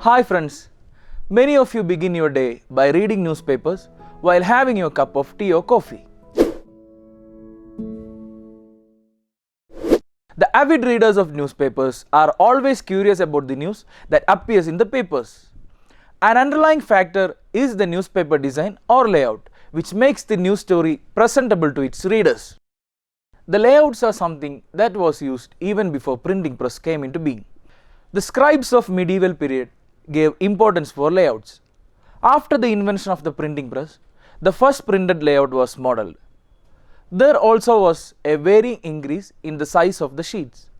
Hi friends, many of you begin your day by reading newspapers while having your cup of tea or coffee. The avid readers of newspapers are always curious about the news that appears in the papers. An underlying factor is the newspaper design or layout, which makes the news story presentable to its readers. The layouts are something that was used even before printing press came into being. The scribes of medieval period gave importance for layouts. After the invention of the printing press, the first printed layout was modeled. There also was a varying increase in the size of the sheets.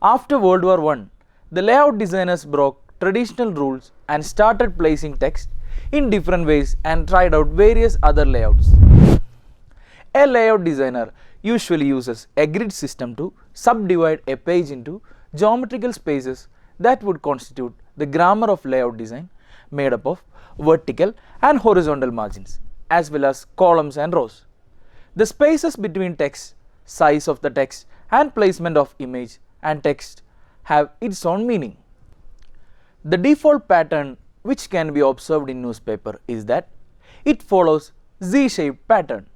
After World War I, the layout designers broke traditional rules and started placing text in different ways and tried out various other layouts. A layout designer usually uses a grid system to subdivide a page into geometrical spaces that would constitute the grammar of layout design, made up of vertical and horizontal margins as well as columns and rows. The spaces between text, size of the text and placement of image and text have its own meaning. The default pattern which can be observed in newspaper is that it follows Z-shaped pattern.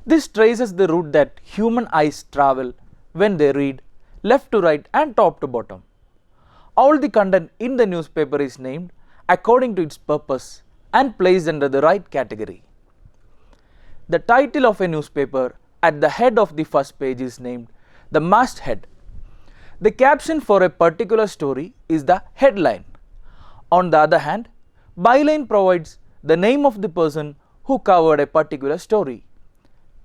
This traces the route that human eyes travel when they read left to right and top to bottom. All the content in the newspaper is named according to its purpose and placed under the right category. The title of a newspaper at the head of the first page is named the masthead. The caption for a particular story is the headline. On the other hand, byline provides the name of the person who covered a particular story.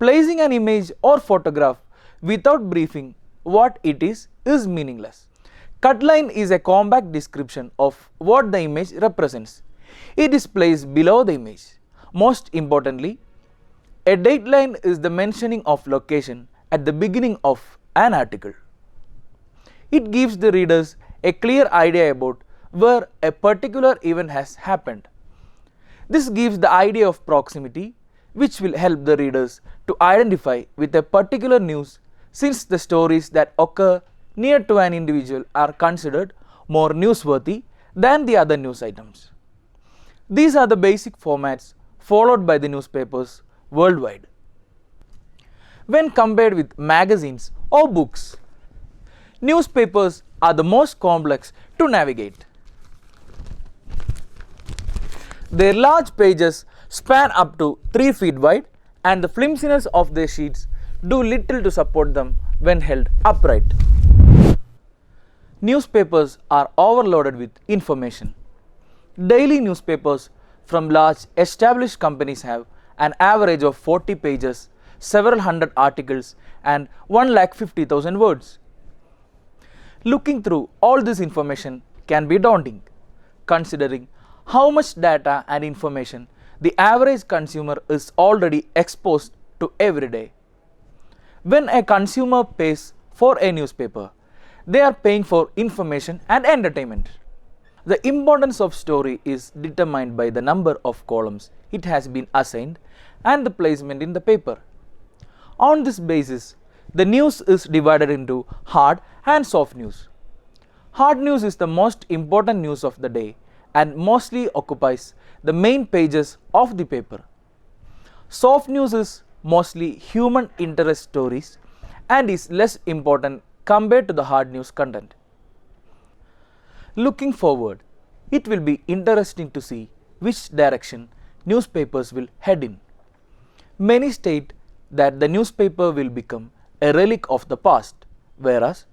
Placing an image or photograph without briefing what it is meaningless. Cutline is a compact description of what the image represents. It is placed below the image. Most importantly, a dateline is the mentioning of location at the beginning of an article. It gives the readers a clear idea about where a particular event has happened. This gives the idea of proximity, which will help the readers to identify with a particular news, since the stories that occur near to an individual are considered more newsworthy than the other news items. These are the basic formats followed by the newspapers worldwide. When compared with magazines or books, newspapers are the most complex to navigate. Their large pages span up to 3 feet wide, and the flimsiness of their sheets do little to support them when held upright. Newspapers are overloaded with information. Daily newspapers from large established companies have an average of 40 pages, several hundred articles and 1,50,000 words. Looking through all this information can be daunting, considering how much data and information the average consumer is already exposed to every day. When a consumer pays for a newspaper, they are paying for information and entertainment. The importance of story is determined by the number of columns it has been assigned and the placement in the paper. On this basis, the news is divided into hard and soft news. Hard news is the most important news of the day and mostly occupies the main pages of the paper. Soft news is mostly human interest stories and is less important compared to the hard news content. Looking forward, it will be interesting to see which direction newspapers will head in. Many state that the newspaper will become a relic of the past, whereas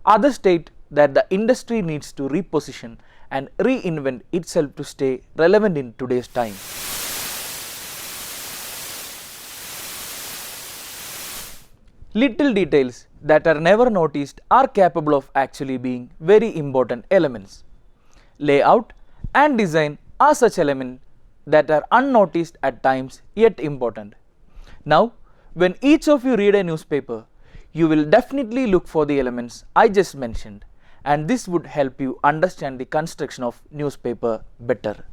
others state that the industry needs to reposition and reinvent itself to stay relevant in today's time. Little details that are never noticed are capable of actually being very important elements. Layout and design are such elements that are unnoticed at times yet important. Now, when each of you read a newspaper, you will definitely look for the elements I just mentioned, and this would help you understand the construction of newspaper better.